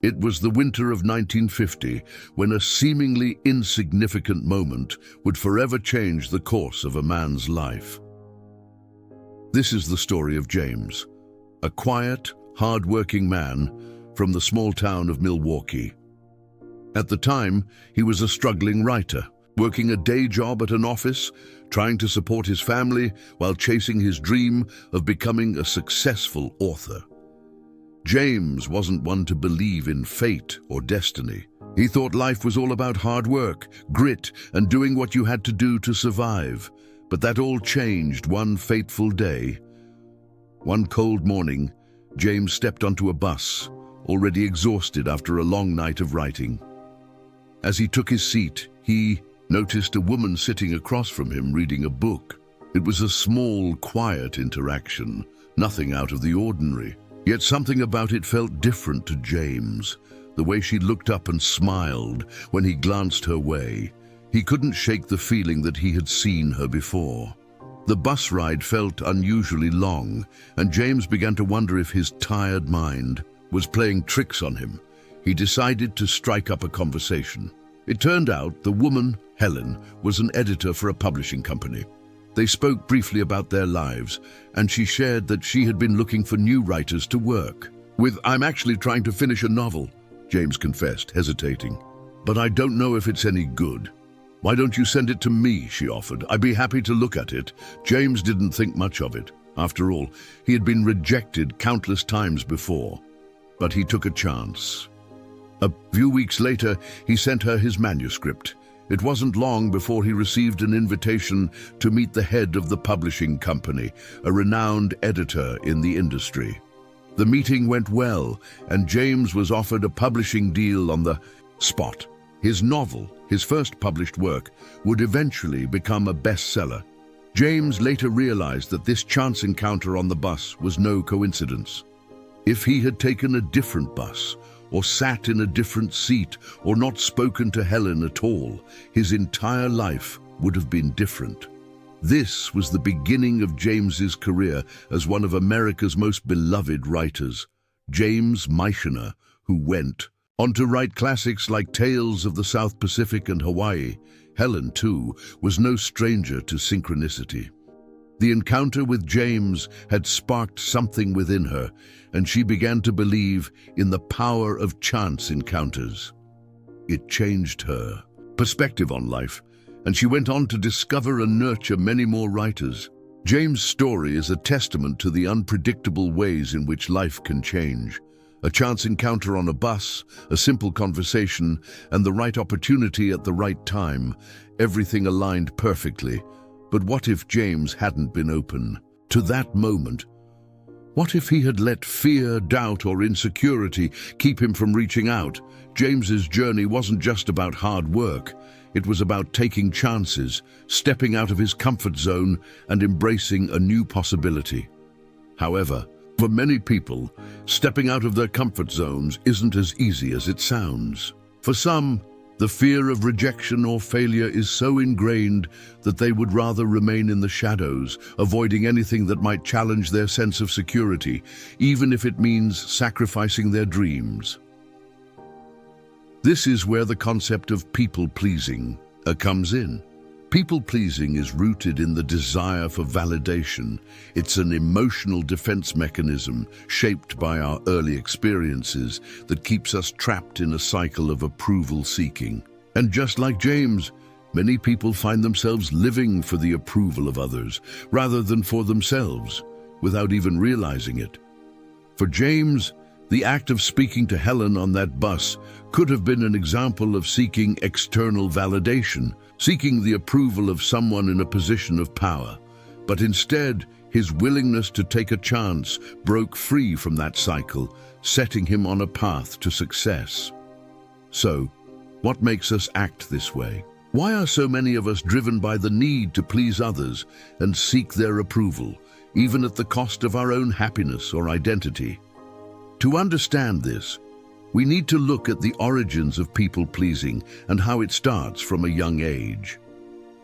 It was the winter of 1950 when a seemingly insignificant moment would forever change the course of a man's life. This is the story of James, a quiet, hard-working man from the small town of Milwaukee. At the time, he was a struggling writer, working a day job at an office, trying to support his family while chasing his dream of becoming a successful author. James wasn't one to believe in fate or destiny. He thought life was all about hard work, grit, and doing what you had to do to survive. But that all changed one fateful day. One cold morning, James stepped onto a bus, already exhausted after a long night of writing. As he took his seat, he noticed a woman sitting across from him reading a book. It was a small, quiet interaction, nothing out of the ordinary. Yet something about it felt different to James, the way she looked up and smiled when he glanced her way. He couldn't shake the feeling that he had seen her before. The bus ride felt unusually long, and James began to wonder if his tired mind was playing tricks on him. He decided to strike up a conversation. It turned out the woman, Helen, was an editor for a publishing company. They spoke briefly about their lives, and she shared that she had been looking for new writers to work with. "I'm actually trying to finish a novel," James confessed, hesitating. "But I don't know if it's any good." "Why don't you send it to me?" she offered. "I'd be happy to look at it." James didn't think much of it. After all, he had been rejected countless times before. But he took a chance. A few weeks later, he sent her his manuscript. It wasn't long before he received an invitation to meet the head of the publishing company, a renowned editor in the industry. The meeting went well, and James was offered a publishing deal on the spot. His novel, his first published work, would eventually become a bestseller. James later realized that this chance encounter on the bus was no coincidence. If he had taken a different bus, or sat in a different seat, or not spoken to Helen at all, his entire life would have been different. This was the beginning of James's career as one of America's most beloved writers, James Michener, who went on to write classics like Tales of the South Pacific and Hawaii. Helen, too, was no stranger to synchronicity. The encounter with James had sparked something within her, and she began to believe in the power of chance encounters. It changed her perspective on life, and she went on to discover and nurture many more writers. James' story is a testament to the unpredictable ways in which life can change. A chance encounter on a bus, a simple conversation, and the right opportunity at the right time, everything aligned perfectly. But what if James hadn't been open to that moment? What if he had let fear, doubt, or insecurity keep him from reaching out? James's journey wasn't just about hard work. It was about taking chances, stepping out of his comfort zone, and embracing a new possibility. However, for many people, stepping out of their comfort zones isn't as easy as it sounds. For some, the fear of rejection or failure is so ingrained that they would rather remain in the shadows, avoiding anything that might challenge their sense of security, even if it means sacrificing their dreams. This is where the concept of people-pleasing comes in. People-pleasing is rooted in the desire for validation. It's an emotional defense mechanism shaped by our early experiences that keeps us trapped in a cycle of approval-seeking. And just like James, many people find themselves living for the approval of others rather than for themselves, without even realizing it. For James, the act of speaking to Helen on that bus could have been an example of seeking external validation, seeking the approval of someone in a position of power. But instead, his willingness to take a chance broke free from that cycle, setting him on a path to success. So, what makes us act this way? Why are so many of us driven by the need to please others and seek their approval, even at the cost of our own happiness or identity? To understand this, we need to look at the origins of people-pleasing and how it starts from a young age.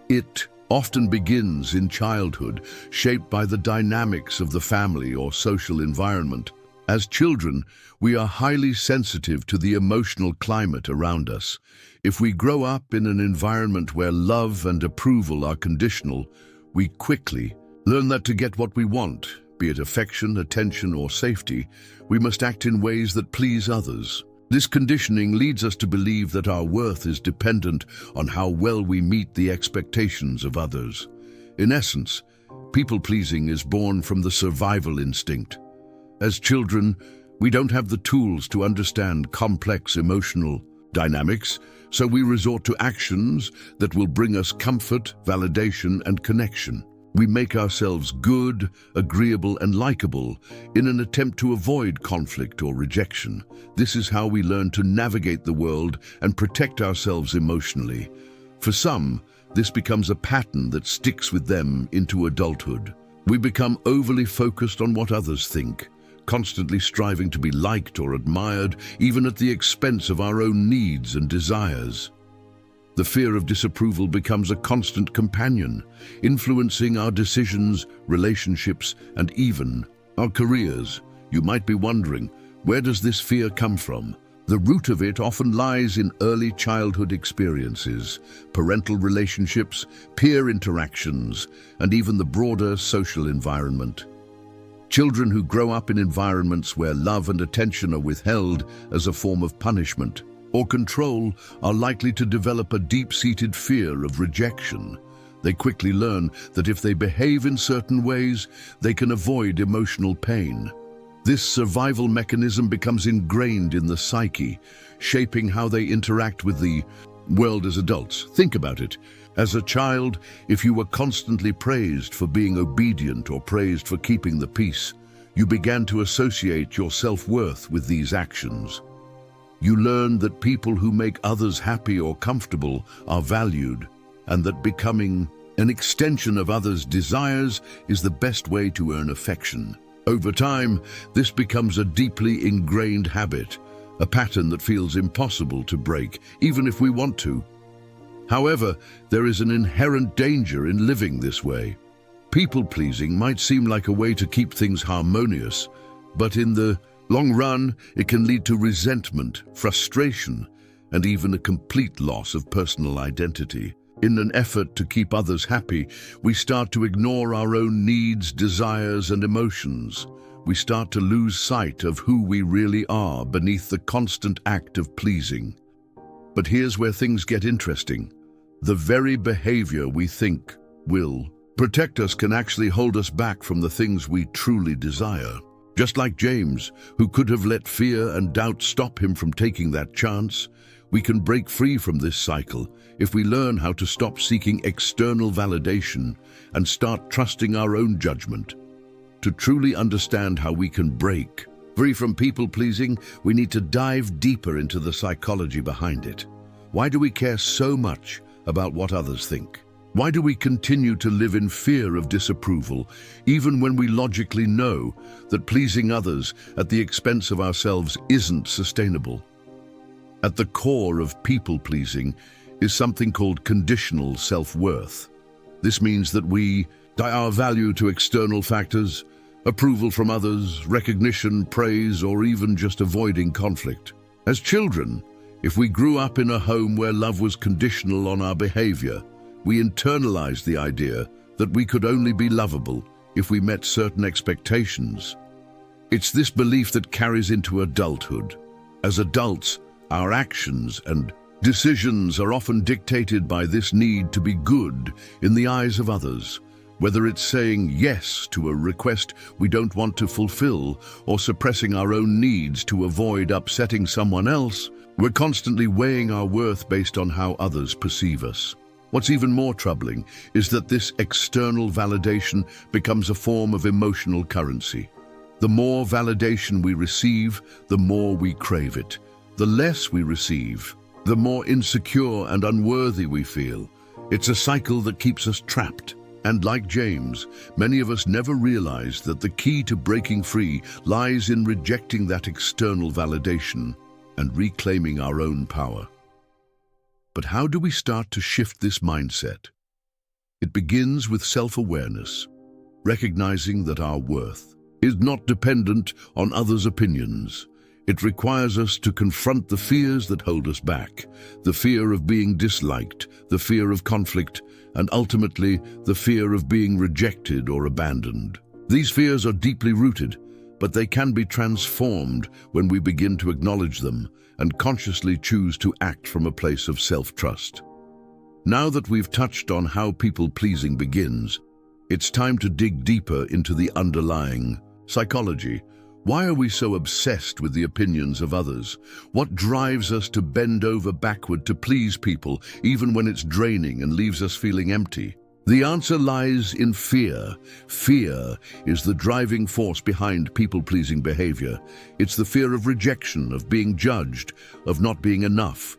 It often begins in childhood, shaped by the dynamics of the family or social environment. As children, we are highly sensitive to the emotional climate around us. If we grow up in an environment where love and approval are conditional, we quickly learn that to get what we want, be it affection, attention, or safety, we must act in ways that please others. This conditioning leads us to believe that our worth is dependent on how well we meet the expectations of others. In essence, people-pleasing is born from the survival instinct. As children, we don't have the tools to understand complex emotional dynamics, so we resort to actions that will bring us comfort, validation, and connection. We make ourselves good, agreeable, and likable in an attempt to avoid conflict or rejection. This is how we learn to navigate the world and protect ourselves emotionally. For some, this becomes a pattern that sticks with them into adulthood. We become overly focused on what others think, constantly striving to be liked or admired, even at the expense of our own needs and desires. The fear of disapproval becomes a constant companion, influencing our decisions, relationships, and even our careers. You might be wondering, where does this fear come from? The root of it often lies in early childhood experiences, parental relationships, peer interactions, and even the broader social environment. Children who grow up in environments where love and attention are withheld as a form of punishment or control are likely to develop a deep-seated fear of rejection. They quickly learn that if they behave in certain ways, they can avoid emotional pain. This survival mechanism becomes ingrained in the psyche, shaping how they interact with the world as adults. Think about it. As a child, if you were constantly praised for being obedient or praised for keeping the peace, you began to associate your self-worth with these actions. You learned that people who make others happy or comfortable are valued, and that becoming an extension of others' desires is the best way to earn affection. Over time, this becomes a deeply ingrained habit, a pattern that feels impossible to break, even if we want to. However, there is an inherent danger in living this way. People-pleasing might seem like a way to keep things harmonious, but in the long run, it can lead to resentment, frustration, and even a complete loss of personal identity. In an effort to keep others happy, we start to ignore our own needs, desires, and emotions. We start to lose sight of who we really are beneath the constant act of pleasing. But here's where things get interesting. The very behavior we think will protect us can actually hold us back from the things we truly desire. Just like James, who could have let fear and doubt stop him from taking that chance, we can break free from this cycle if we learn how to stop seeking external validation and start trusting our own judgment. To truly understand how we can break free from people-pleasing, we need to dive deeper into the psychology behind it. Why do we care so much about what others think? Why do we continue to live in fear of disapproval, even when we logically know that pleasing others at the expense of ourselves isn't sustainable? At the core of people-pleasing is something called conditional self-worth. This means that we tie our value to external factors, approval from others, recognition, praise, or even just avoiding conflict. As children, if we grew up in a home where love was conditional on our behavior, we internalized the idea that we could only be lovable if we met certain expectations. It's this belief that carries into adulthood. As adults, our actions and decisions are often dictated by this need to be good in the eyes of others. Whether it's saying yes to a request we don't want to fulfill or suppressing our own needs to avoid upsetting someone else, we're constantly weighing our worth based on how others perceive us. What's even more troubling is that this external validation becomes a form of emotional currency. The more validation we receive, the more we crave it. The less we receive, the more insecure and unworthy we feel. It's a cycle that keeps us trapped. And like James, many of us never realize that the key to breaking free lies in rejecting that external validation and reclaiming our own power. But how do we start to shift this mindset? It begins with self-awareness, recognizing that our worth is not dependent on others' opinions. It requires us to confront the fears that hold us back, the fear of being disliked, the fear of conflict, and ultimately the fear of being rejected or abandoned. These fears are deeply rooted, but they can be transformed when we begin to acknowledge them and consciously choose to act from a place of self-trust. Now that we've touched on how people-pleasing begins, it's time to dig deeper into the underlying psychology. Why are we so obsessed with the opinions of others? What drives us to bend over backward to please people, even when it's draining and leaves us feeling empty? The answer lies in fear. Fear is the driving force behind people-pleasing behavior. It's the fear of rejection, of being judged, of not being enough.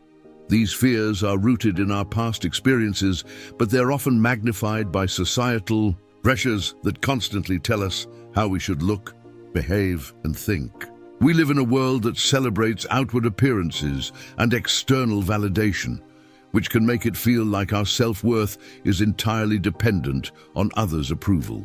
These fears are rooted in our past experiences, but they're often magnified by societal pressures that constantly tell us how we should look, behave, and think. We live in a world that celebrates outward appearances and external validation, which can make it feel like our self-worth is entirely dependent on others' approval.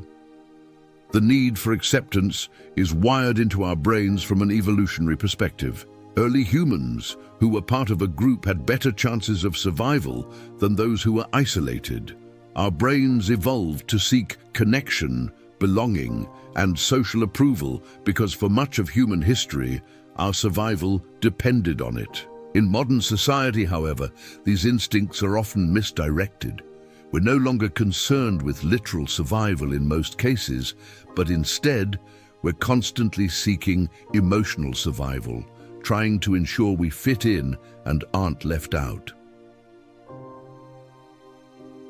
The need for acceptance is wired into our brains from an evolutionary perspective. Early humans who were part of a group had better chances of survival than those who were isolated. Our brains evolved to seek connection, belonging, and social approval because for much of human history, our survival depended on it. In modern society, however, these instincts are often misdirected. We're no longer concerned with literal survival in most cases, but instead, we're constantly seeking emotional survival, trying to ensure we fit in and aren't left out.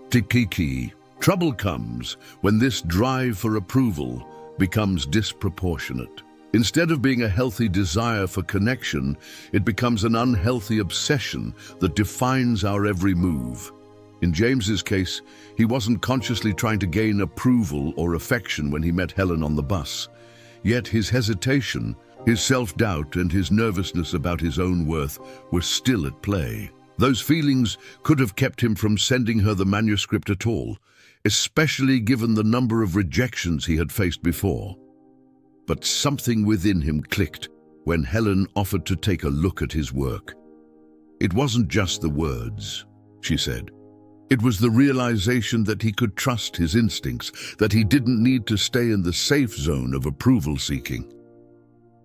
Tikiki. Trouble comes when this drive for approval becomes disproportionate. Instead of being a healthy desire for connection, it becomes an unhealthy obsession that defines our every move. In James's case, he wasn't consciously trying to gain approval or affection when he met Helen on the bus. Yet his hesitation, his self-doubt, and his nervousness about his own worth were still at play. Those feelings could have kept him from sending her the manuscript at all, especially given the number of rejections he had faced before. But something within him clicked when Helen offered to take a look at his work. It wasn't just the words, she said. It was the realization that he could trust his instincts, that he didn't need to stay in the safe zone of approval seeking.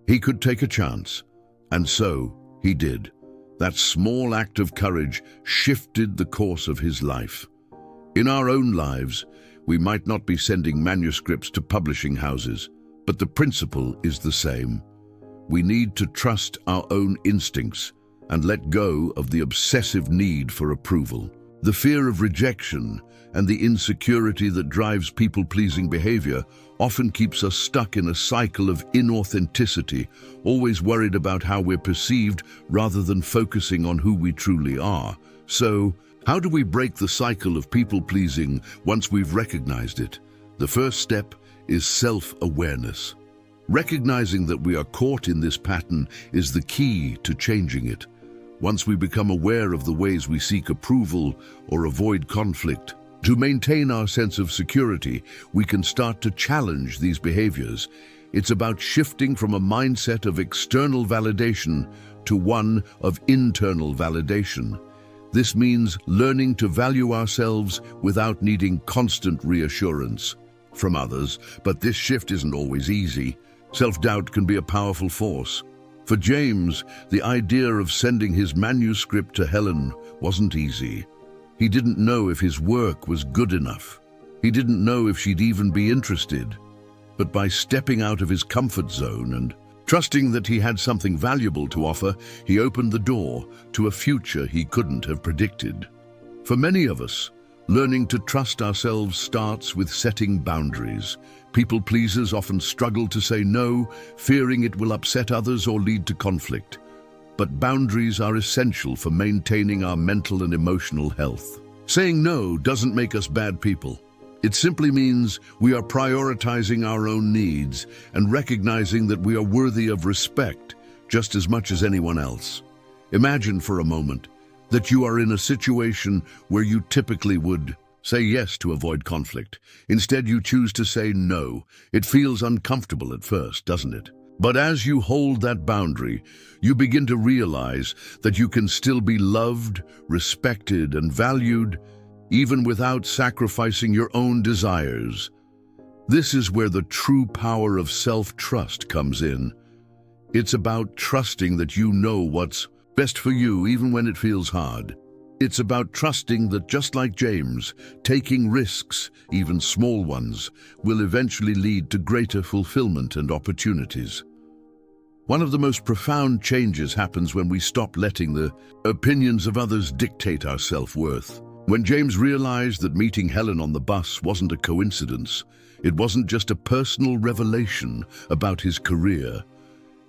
He could take a chance, and so he did. That small act of courage shifted the course of his life. In our own lives, we might not be sending manuscripts to publishing houses, but the principle is the same. We need to trust our own instincts and let go of the obsessive need for approval. The fear of rejection and the insecurity that drives people-pleasing behavior often keeps us stuck in a cycle of inauthenticity, always worried about how we're perceived rather than focusing on who we truly are. So, how do we break the cycle of people-pleasing once we've recognized it? The first step is self-awareness. Recognizing that we are caught in this pattern is the key to changing it. Once we become aware of the ways we seek approval or avoid conflict, to maintain our sense of security, we can start to challenge these behaviors. It's about shifting from a mindset of external validation to one of internal validation. This means learning to value ourselves without needing constant reassurance from others, but this shift isn't always easy. Self-doubt can be a powerful force. For James, the idea of sending his manuscript to Helen wasn't easy. He didn't know if his work was good enough. He didn't know if she'd even be interested. But by stepping out of his comfort zone and trusting that he had something valuable to offer, he opened the door to a future he couldn't have predicted. For many of us, learning to trust ourselves starts with setting boundaries. People pleasers often struggle to say no, fearing it will upset others or lead to conflict. But boundaries are essential for maintaining our mental and emotional health. Saying no doesn't make us bad people. It simply means we are prioritizing our own needs and recognizing that we are worthy of respect just as much as anyone else. Imagine for a moment that you are in a situation where you typically would say yes to avoid conflict. Instead, you choose to say no. It feels uncomfortable at first, doesn't it? But as you hold that boundary, you begin to realize that you can still be loved, respected, and valued, even without sacrificing your own desires. This is where the true power of self-trust comes in. It's about trusting that you know what's best for you, even when it feels hard. It's about trusting that, just like James, taking risks, even small ones, will eventually lead to greater fulfillment and opportunities. One of the most profound changes happens when we stop letting the opinions of others dictate our self-worth. When James realized that meeting Helen on the bus wasn't a coincidence, it wasn't just a personal revelation about his career.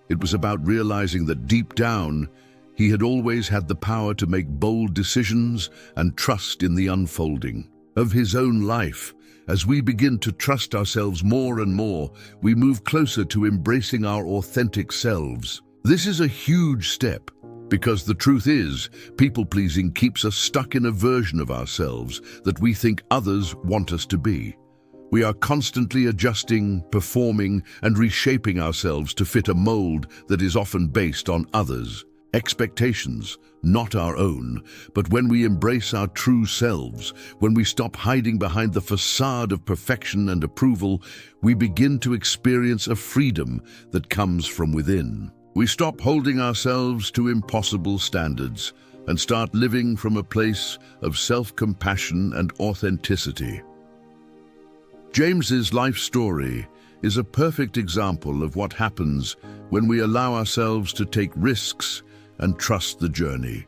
It was about realizing that deep down, he had always had the power to make bold decisions and trust in the unfolding of his own life. As we begin to trust ourselves more and more, we move closer to embracing our authentic selves. This is a huge step, because the truth is, people-pleasing keeps us stuck in a version of ourselves that we think others want us to be. We are constantly adjusting, performing, and reshaping ourselves to fit a mold that is often based on others' expectations, not our own. But when we embrace our true selves, when we stop hiding behind the facade of perfection and approval, we begin to experience a freedom that comes from within. We stop holding ourselves to impossible standards and start living from a place of self-compassion and authenticity. James's life story is a perfect example of what happens when we allow ourselves to take risks and trust the journey.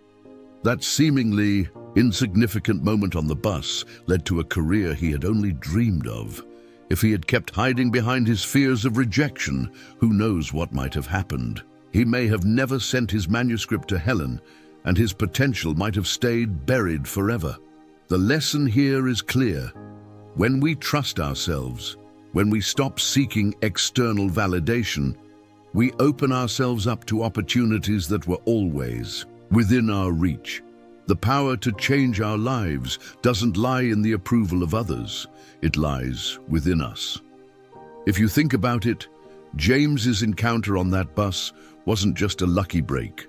That seemingly insignificant moment on the bus led to a career he had only dreamed of. If he had kept hiding behind his fears of rejection, who knows what might have happened? He may have never sent his manuscript to Helen, and his potential might have stayed buried forever. The lesson here is clear. When we trust ourselves, when we stop seeking external validation, we open ourselves up to opportunities that were always within our reach. The power to change our lives doesn't lie in the approval of others. It lies within us. If you think about it, James's encounter on that bus wasn't just a lucky break.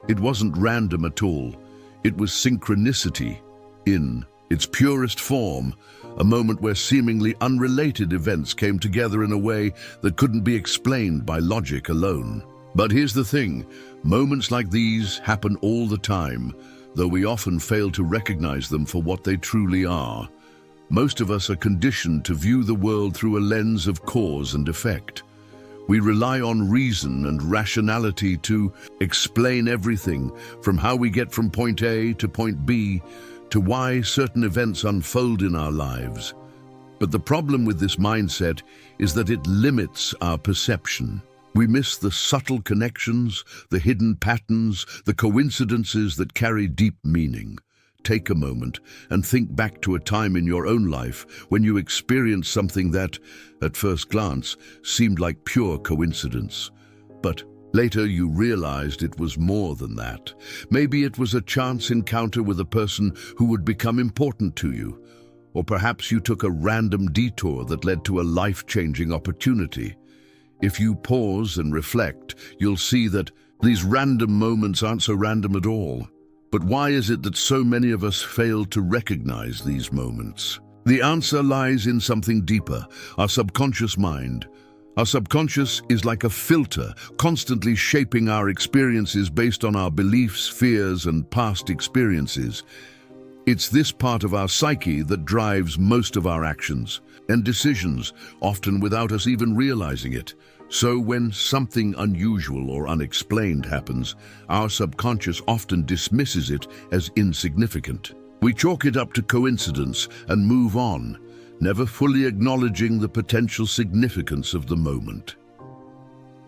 It wasn't random at all. It was synchronicity in its purest form, a moment where seemingly unrelated events came together in a way that couldn't be explained by logic alone. But here's the thing, moments like these happen all the time, though we often fail to recognize them for what they truly are. Most of us are conditioned to view the world through a lens of cause and effect. We rely on reason and rationality to explain everything, from how we get from point A to point B, to why certain events unfold in our lives. But the problem with this mindset is that it limits our perception. We miss the subtle connections, the hidden patterns, the coincidences that carry deep meaning. Take a moment and think back to a time in your own life when you experienced something that, at first glance, seemed like pure coincidence. But later you realized it was more than that. Maybe it was a chance encounter with a person who would become important to you. Or perhaps you took a random detour that led to a life-changing opportunity. If you pause and reflect, you'll see that these random moments aren't so random at all. But why is it that so many of us fail to recognize these moments? The answer lies in something deeper, our subconscious mind. Our subconscious is like a filter, constantly shaping our experiences based on our beliefs, fears, and past experiences. It's this part of our psyche that drives most of our actions and decisions, often without us even realizing it. So when something unusual or unexplained happens, our subconscious often dismisses it as insignificant. We chalk it up to coincidence and move on, never fully acknowledging the potential significance of the moment.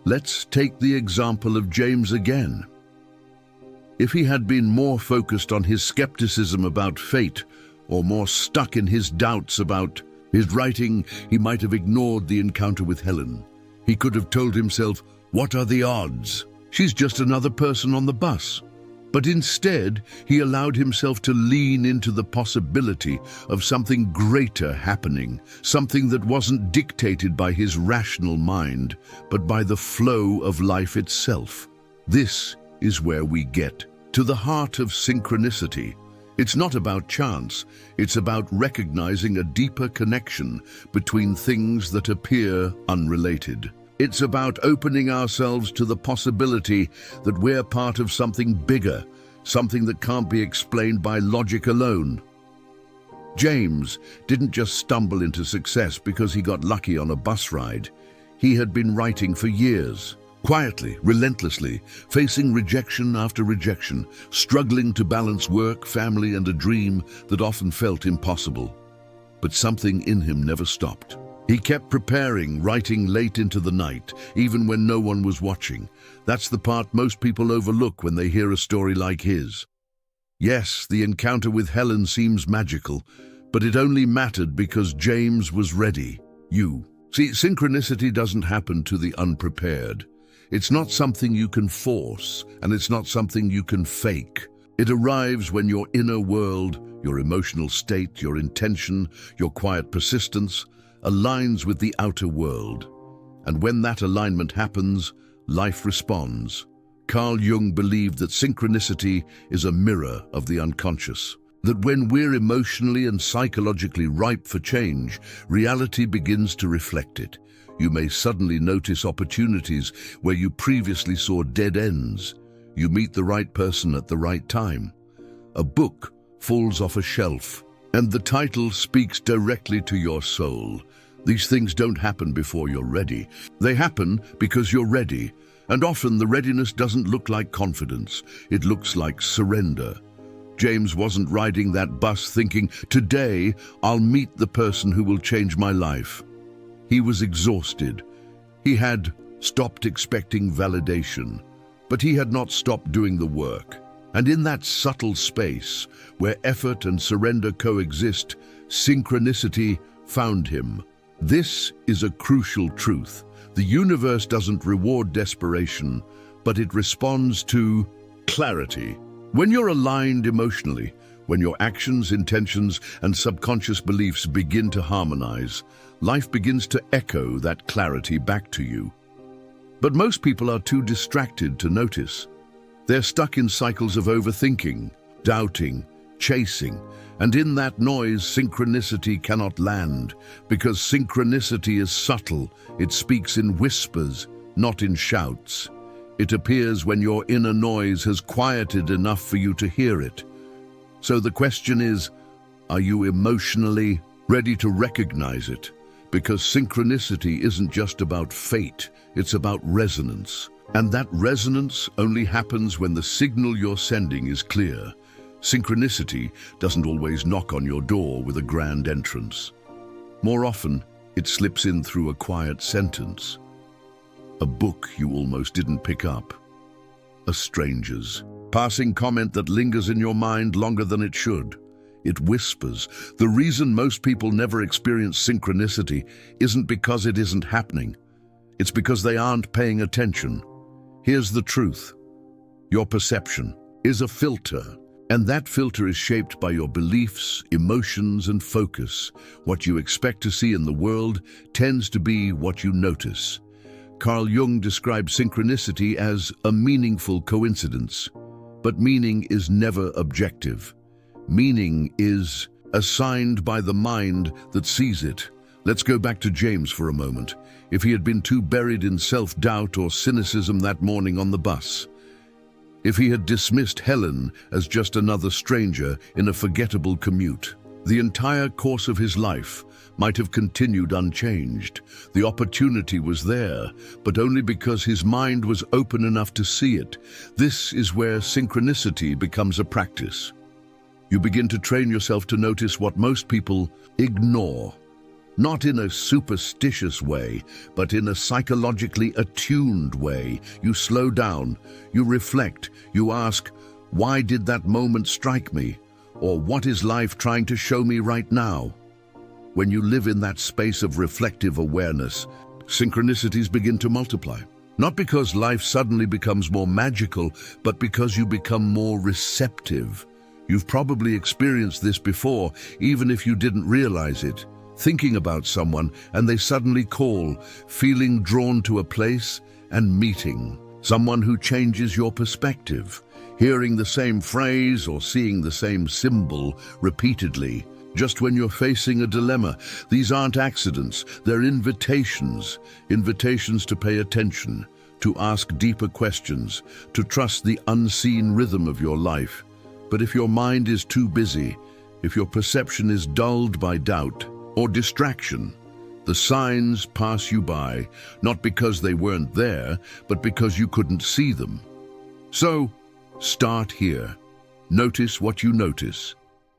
Let's take the example of James again. If he had been more focused on his skepticism about fate, or more stuck in his doubts about his writing, he might have ignored the encounter with Helen. He could have told himself, "What are the odds? She's just another person on the bus." But instead, he allowed himself to lean into the possibility of something greater happening, something that wasn't dictated by his rational mind, but by the flow of life itself. This is where we get to the heart of synchronicity. It's not about chance, it's about recognizing a deeper connection between things that appear unrelated. It's about opening ourselves to the possibility that we're part of something bigger, something that can't be explained by logic alone. James didn't just stumble into success because he got lucky on a bus ride. He had been writing for years, quietly, relentlessly, facing rejection after rejection, struggling to balance work, family, and a dream that often felt impossible. But something in him never stopped. He kept preparing, writing late into the night, even when no one was watching. That's the part most people overlook when they hear a story like his. Yes, the encounter with Helen seems magical, but it only mattered because James was ready. See, synchronicity doesn't happen to the unprepared. It's not something you can force, and it's not something you can fake. It arrives when your inner world, your emotional state, your intention, your quiet persistence, aligns with the outer world. And when that alignment happens, life responds. Carl Jung believed that synchronicity is a mirror of the unconscious. That when we're emotionally and psychologically ripe for change, reality begins to reflect it. You may suddenly notice opportunities where you previously saw dead ends. You meet the right person at the right time. A book falls off a shelf, and the title speaks directly to your soul. These things don't happen before you're ready. They happen because you're ready. And often the readiness doesn't look like confidence. It looks like surrender. James wasn't riding that bus thinking, "Today I'll meet the person who will change my life." He was exhausted. He had stopped expecting validation, but he had not stopped doing the work. And in that subtle space, where effort and surrender coexist, synchronicity found him. This is a crucial truth. The universe doesn't reward desperation, but it responds to clarity. When you're aligned emotionally, when your actions, intentions, and subconscious beliefs begin to harmonize, life begins to echo that clarity back to you. But most people are too distracted to notice. They're stuck in cycles of overthinking, doubting, chasing, and in that noise, synchronicity cannot land, because synchronicity is subtle. It speaks in whispers, not in shouts. It appears when your inner noise has quieted enough for you to hear it. So the question is, are you emotionally ready to recognize it? Because synchronicity isn't just about fate, it's about resonance. And that resonance only happens when the signal you're sending is clear. Synchronicity doesn't always knock on your door with a grand entrance. More often, it slips in through a quiet sentence. A book you almost didn't pick up. A stranger's passing comment that lingers in your mind longer than it should. It whispers. The reason most people never experience synchronicity isn't because it isn't happening. It's because they aren't paying attention. Here's the truth. Your perception is a filter, and that filter is shaped by your beliefs, emotions, and focus. What you expect to see in the world tends to be what you notice. Carl Jung described synchronicity as a meaningful coincidence. But meaning is never objective. Meaning is assigned by the mind that sees it. Let's go back to James for a moment. If he had been too buried in self-doubt or cynicism that morning on the bus, if he had dismissed Helen as just another stranger in a forgettable commute, the entire course of his life might have continued unchanged. The opportunity was there, but only because his mind was open enough to see it. This is where synchronicity becomes a practice. You begin to train yourself to notice what most people ignore. Not in a superstitious way, but in a psychologically attuned way. You slow down, you reflect, you ask, why did that moment strike me? Or what is life trying to show me right now? When you live in that space of reflective awareness, synchronicities begin to multiply. Not because life suddenly becomes more magical, but because you become more receptive. You've probably experienced this before, even if you didn't realize it. Thinking about someone and they suddenly call, feeling drawn to a place and meeting someone who changes your perspective. Hearing the same phrase or seeing the same symbol repeatedly, just when you're facing a dilemma. These aren't accidents, they're invitations. Invitations to pay attention, to ask deeper questions, to trust the unseen rhythm of your life. But if your mind is too busy, if your perception is dulled by doubt or distraction, the signs pass you by, not because they weren't there, but because you couldn't see them. So, start here. Notice what you notice.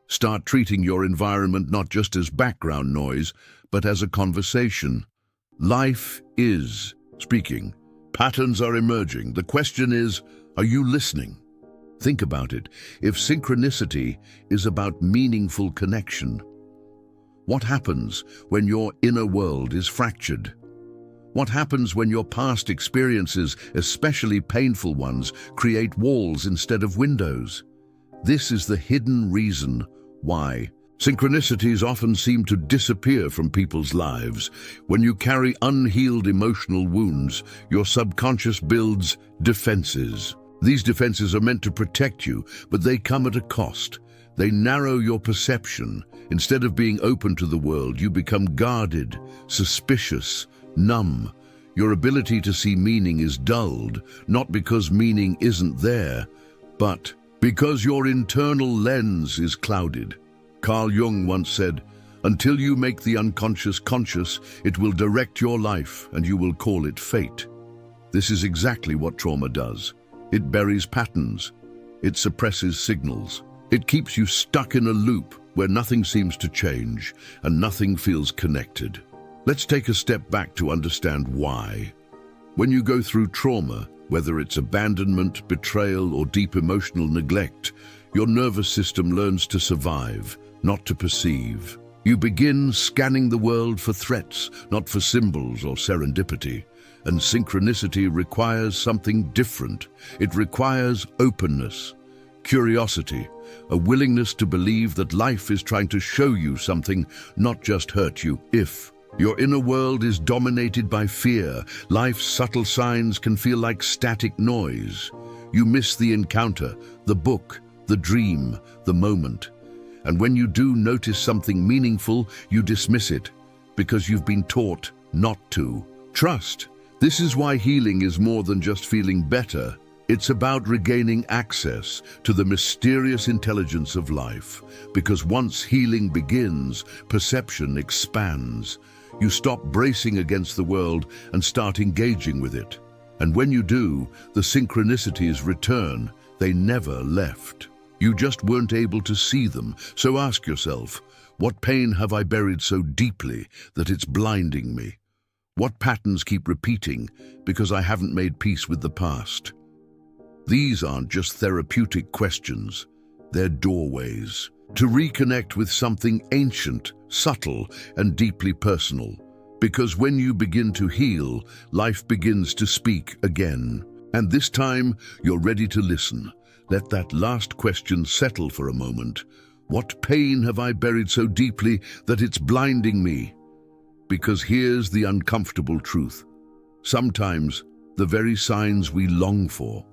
Start treating your environment not just as background noise, but as a conversation. Life is speaking. Patterns are emerging. The question is, are you listening? Think about it. If synchronicity is about meaningful connection, what happens when your inner world is fractured? What happens when your past experiences, especially painful ones, create walls instead of windows? This is the hidden reason why synchronicities often seem to disappear from people's lives. When you carry unhealed emotional wounds, your subconscious builds defenses. These defenses are meant to protect you, but they come at a cost. They narrow your perception. Instead of being open to the world, you become guarded, suspicious, numb. Your ability to see meaning is dulled, not because meaning isn't there, but because your internal lens is clouded. Carl Jung once said, "Until you make the unconscious conscious, it will direct your life and you will call it fate." This is exactly what trauma does. It buries patterns. It suppresses signals. It keeps you stuck in a loop where nothing seems to change and nothing feels connected. Let's take a step back to understand why. When you go through trauma, whether it's abandonment, betrayal, or deep emotional neglect, your nervous system learns to survive, not to perceive. You begin scanning the world for threats, not for symbols or serendipity. And synchronicity requires something different. It requires openness, curiosity, a willingness to believe that life is trying to show you something, not just hurt you. If your inner world is dominated by fear, life's subtle signs can feel like static noise. You miss the encounter, the book, the dream, the moment. And when you do notice something meaningful, you dismiss it because you've been taught not to. Trust. This is why healing is more than just feeling better. It's about regaining access to the mysterious intelligence of life. Because once healing begins, perception expands. You stop bracing against the world and start engaging with it. And when you do, the synchronicities return. They never left. You just weren't able to see them. So ask yourself, what pain have I buried so deeply that it's blinding me? What patterns keep repeating because I haven't made peace with the past? These aren't just therapeutic questions. They're doorways to reconnect with something ancient, subtle, and deeply personal. Because when you begin to heal, life begins to speak again. And this time, you're ready to listen. Let that last question settle for a moment. What pain have I buried so deeply that it's blinding me? Because here's the uncomfortable truth. Sometimes the very signs we long for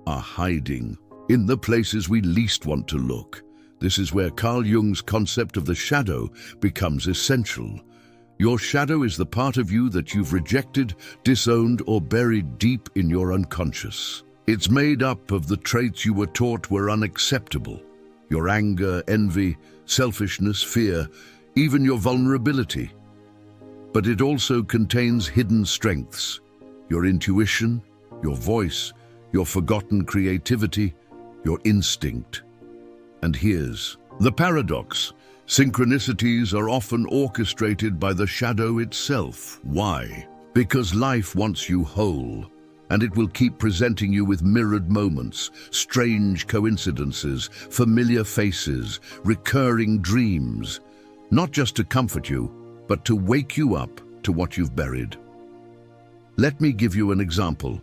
are hiding in the places we least want to look. This is where Carl Jung's concept of the shadow becomes essential. Your shadow is the part of you that you've rejected, disowned, or buried deep in your unconscious. It's made up of the traits you were taught were unacceptable. Your anger, envy, selfishness, fear, even your vulnerability. But it also contains hidden strengths, your intuition, your voice, your forgotten creativity, your instinct. And here's the paradox. Synchronicities are often orchestrated by the shadow itself. Why? Because life wants you whole, and it will keep presenting you with mirrored moments, strange coincidences, familiar faces, recurring dreams, not just to comfort you, but to wake you up to what you've buried. Let me give you an example.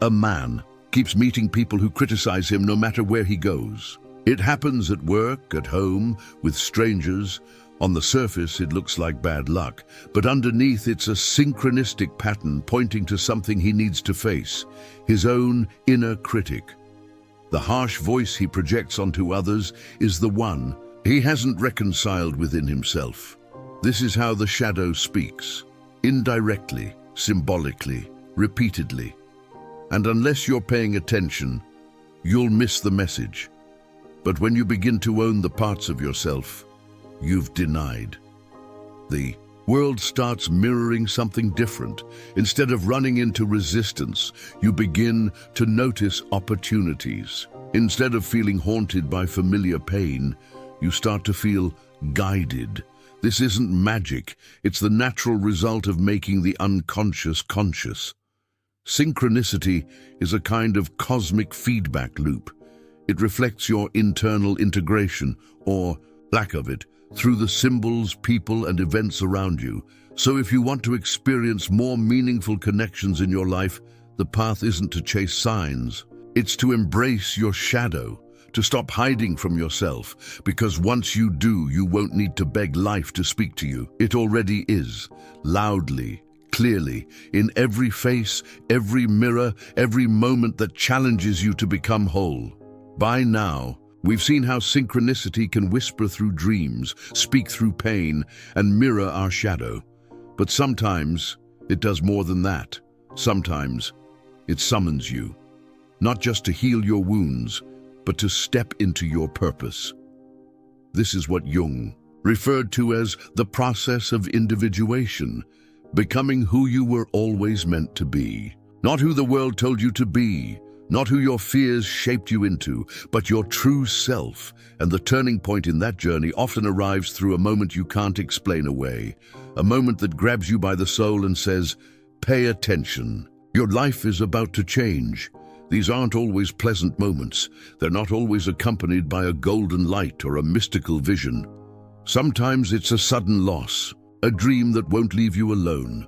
A man keeps meeting people who criticize him no matter where he goes. It happens at work, at home, with strangers. On the surface, it looks like bad luck, but underneath it's a synchronistic pattern pointing to something he needs to face, his own inner critic. The harsh voice he projects onto others is the one he hasn't reconciled within himself. This is how the shadow speaks, indirectly, symbolically, repeatedly. And unless you're paying attention, you'll miss the message. But when you begin to own the parts of yourself you've denied, the world starts mirroring something different. Instead of running into resistance, you begin to notice opportunities. Instead of feeling haunted by familiar pain, you start to feel guided. This isn't magic, it's the natural result of making the unconscious conscious. Synchronicity is a kind of cosmic feedback loop. It reflects your internal integration, or lack of it, through the symbols, people, and events around you. So if you want to experience more meaningful connections in your life, the path isn't to chase signs. It's to embrace your shadow, to stop hiding from yourself, because once you do, you won't need to beg life to speak to you. It already is, loudly, clearly, in every face, every mirror, every moment that challenges you to become whole. By now, we've seen how synchronicity can whisper through dreams, speak through pain, and mirror our shadow. But sometimes it does more than that. Sometimes it summons you, not just to heal your wounds, but to step into your purpose. This is what Jung referred to as the process of individuation, becoming who you were always meant to be. Not who the world told you to be, not who your fears shaped you into, but your true self. And the turning point in that journey often arrives through a moment you can't explain away, a moment that grabs you by the soul and says, "Pay attention. Your life is about to change." These aren't always pleasant moments. They're not always accompanied by a golden light or a mystical vision. Sometimes it's a sudden loss, a dream that won't leave you alone,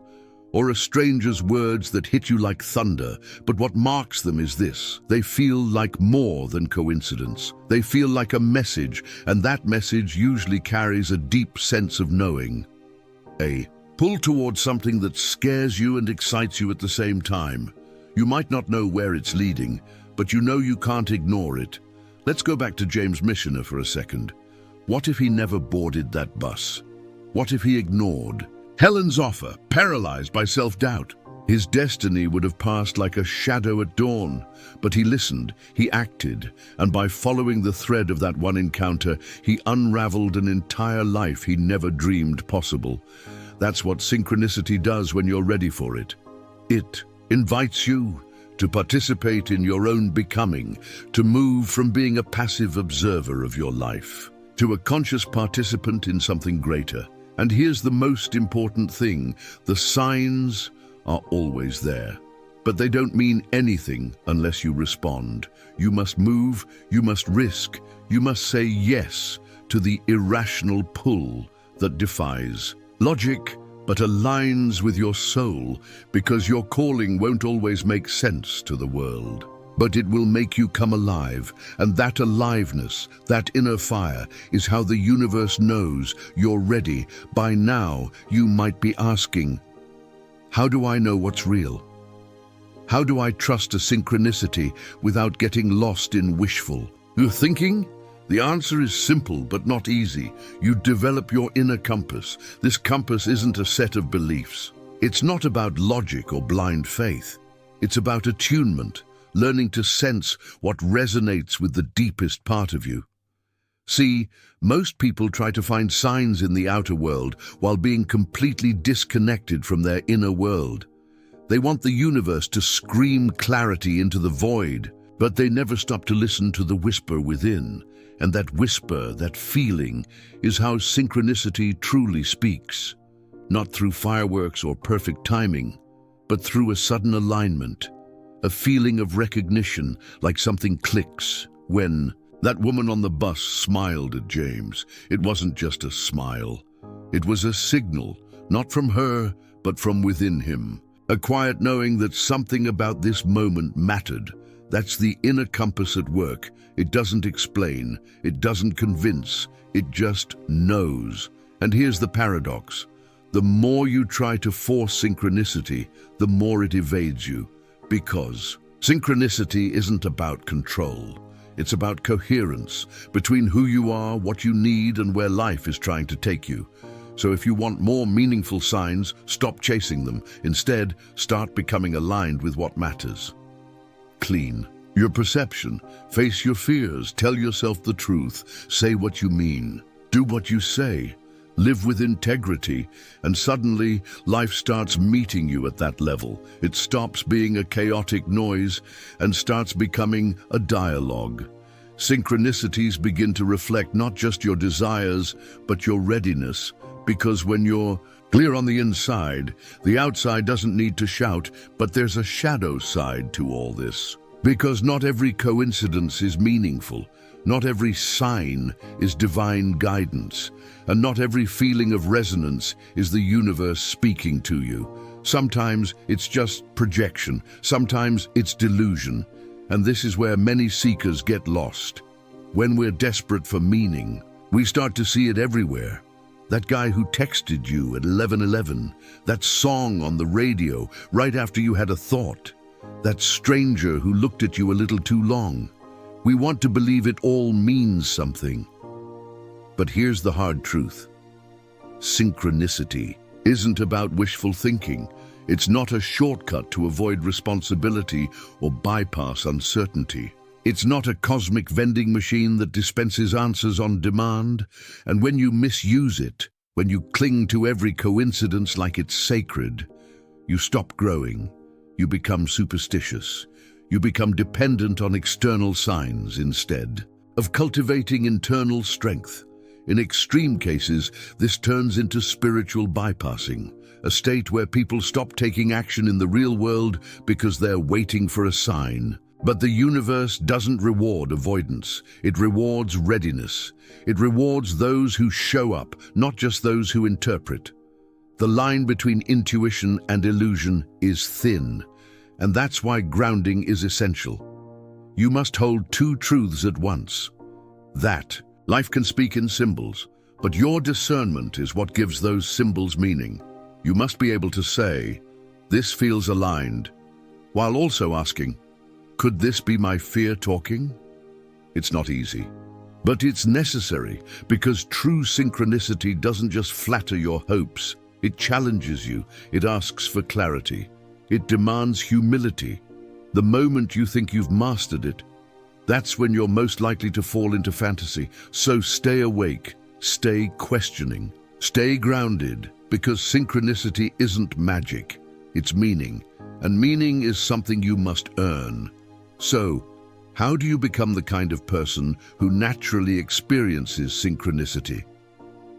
or a stranger's words that hit you like thunder. But what marks them is this: they feel like more than coincidence. They feel like a message, and that message usually carries a deep sense of knowing. A pull towards something that scares you and excites you at the same time. You might not know where it's leading, but you know you can't ignore it. Let's go back to James Missioner for a second. What if he never boarded that bus? What if he ignored Helen's offer, paralyzed by self-doubt? His destiny would have passed like a shadow at dawn. But he listened, he acted, and by following the thread of that one encounter, he unraveled an entire life he never dreamed possible. That's what synchronicity does when you're ready for it. It invites you to participate in your own becoming, to move from being a passive observer of your life to a conscious participant in something greater. And here's the most important thing: the signs are always there, but they don't mean anything unless you respond. You must move, you must risk, you must say yes to the irrational pull that defies logic but aligns with your soul, because your calling won't always make sense to the world, but it will make you come alive. And that aliveness, that inner fire, is how the universe knows you're ready. By now, you might be asking, how do I know what's real? How do I trust a synchronicity without getting lost in wishful thinking? The answer is simple but not easy. You develop your inner compass. This compass isn't a set of beliefs. It's not about logic or blind faith. It's about attunement, learning to sense what resonates with the deepest part of you. See, most people try to find signs in the outer world while being completely disconnected from their inner world. They want the universe to scream clarity into the void, but they never stop to listen to the whisper within. And that whisper, that feeling, is how synchronicity truly speaks. Not through fireworks or perfect timing, but through a sudden alignment, a feeling of recognition, like something clicks. When that woman on the bus smiled at James, it wasn't just a smile. It was a signal, not from her, but from within him. A quiet knowing that something about this moment mattered. That's the inner compass at work. It doesn't explain, it doesn't convince, it just knows. And here's the paradox. The more you try to force synchronicity, the more it evades you. Because synchronicity isn't about control. It's about coherence between who you are, what you need, and where life is trying to take you. So if you want more meaningful signs, stop chasing them. Instead, start becoming aligned with what matters. Clean your perception, face your fears, tell yourself the truth, say what you mean, do what you say, live with integrity, and suddenly life starts meeting you at that level. It stops being a chaotic noise and starts becoming a dialogue. Synchronicities begin to reflect not just your desires, but your readiness. Because when you're clear on the inside, the outside doesn't need to shout, but there's a shadow side to all this. Because not every coincidence is meaningful, not every sign is divine guidance, and not every feeling of resonance is the universe speaking to you. Sometimes it's just projection, sometimes it's delusion, and this is where many seekers get lost. When we're desperate for meaning, we start to see it everywhere. That guy who texted you at 11:11, that song on the radio right after you had a thought, that stranger who looked at you a little too long. We want to believe it all means something. But here's the hard truth. Synchronicity isn't about wishful thinking. It's not a shortcut to avoid responsibility or bypass uncertainty. It's not a cosmic vending machine that dispenses answers on demand. And when you misuse it, when you cling to every coincidence like it's sacred, you stop growing. You become superstitious. You become dependent on external signs instead of cultivating internal strength. In extreme cases, this turns into spiritual bypassing, a state where people stop taking action in the real world because they're waiting for a sign. But the universe doesn't reward avoidance. It rewards readiness. It rewards those who show up, not just those who interpret. The line between intuition and illusion is thin, and that's why grounding is essential. You must hold two truths at once. That life can speak in symbols, but your discernment is what gives those symbols meaning. You must be able to say, "This feels aligned," while also asking, "Could this be my fear talking?" It's not easy, but it's necessary, because true synchronicity doesn't just flatter your hopes. It challenges you. It asks for clarity. It demands humility. The moment you think you've mastered it, that's when you're most likely to fall into fantasy. So stay awake, stay questioning, stay grounded, because synchronicity isn't magic, it's meaning, and meaning is something you must earn. So, how do you become the kind of person who naturally experiences synchronicity?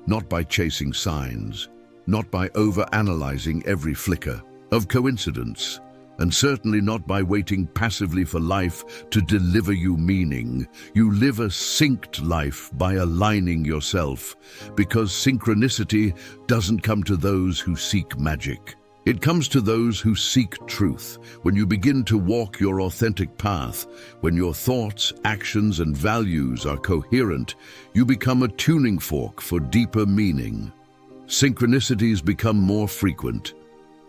Not by chasing signs, not by overanalyzing every flicker of coincidence, and certainly not by waiting passively for life to deliver you meaning. You live a synced life by aligning yourself, because synchronicity doesn't come to those who seek magic. It comes to those who seek truth. When you begin to walk your authentic path, when your thoughts, actions, and values are coherent, you become a tuning fork for deeper meaning. Synchronicities become more frequent,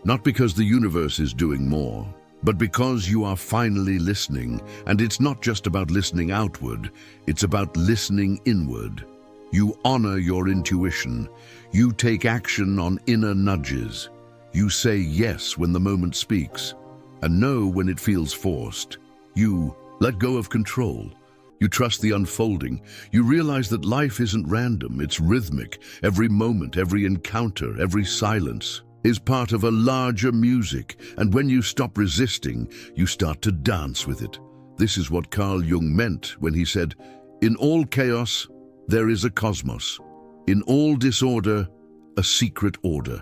not because the universe is doing more, but because you are finally listening. And it's not just about listening outward, it's about listening inward. You honor your intuition. You take action on inner nudges. You say yes when the moment speaks, and no when it feels forced. You let go of control. You trust the unfolding. You realize that life isn't random, it's rhythmic. Every moment, every encounter, every silence is part of a larger music, and when you stop resisting, you start to dance with it. This is what Carl Jung meant when he said, "In all chaos, there is a cosmos. In all disorder, a secret order."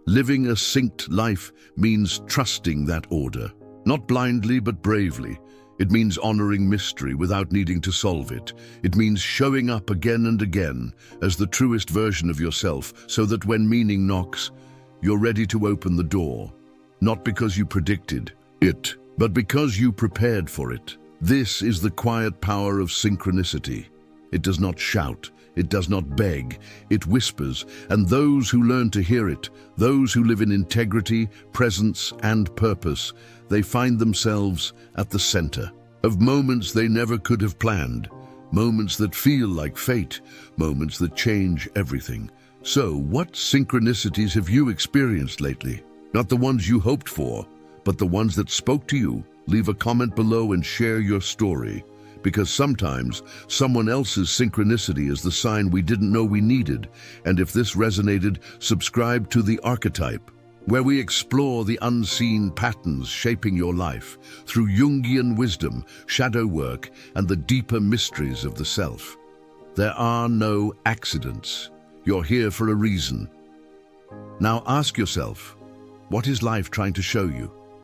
Living a synced life means trusting that order, not blindly but bravely. It means honoring mystery without needing to solve it. It means showing up again and again as the truest version of yourself, so that when meaning knocks, you're ready to open the door. not because you predicted it, but because you prepared for it. This is the quiet power of synchronicity. It does not shout, it does not beg, it whispers, and those who learn to hear it, those who live in integrity, presence, and purpose, they find themselves at the center of moments they never could have planned, moments that feel like fate, moments that change everything. So, what synchronicities have you experienced lately? Not the ones you hoped for, but the ones that spoke to you. Leave a comment below and share your story, because sometimes someone else's synchronicity is the sign we didn't know we needed. And if this resonated, subscribe to The Archetype, where we explore the unseen patterns shaping your life through Jungian wisdom, shadow work, and the deeper mysteries of the self. There are no accidents. You're here for a reason. Now ask yourself, what is life trying to show you?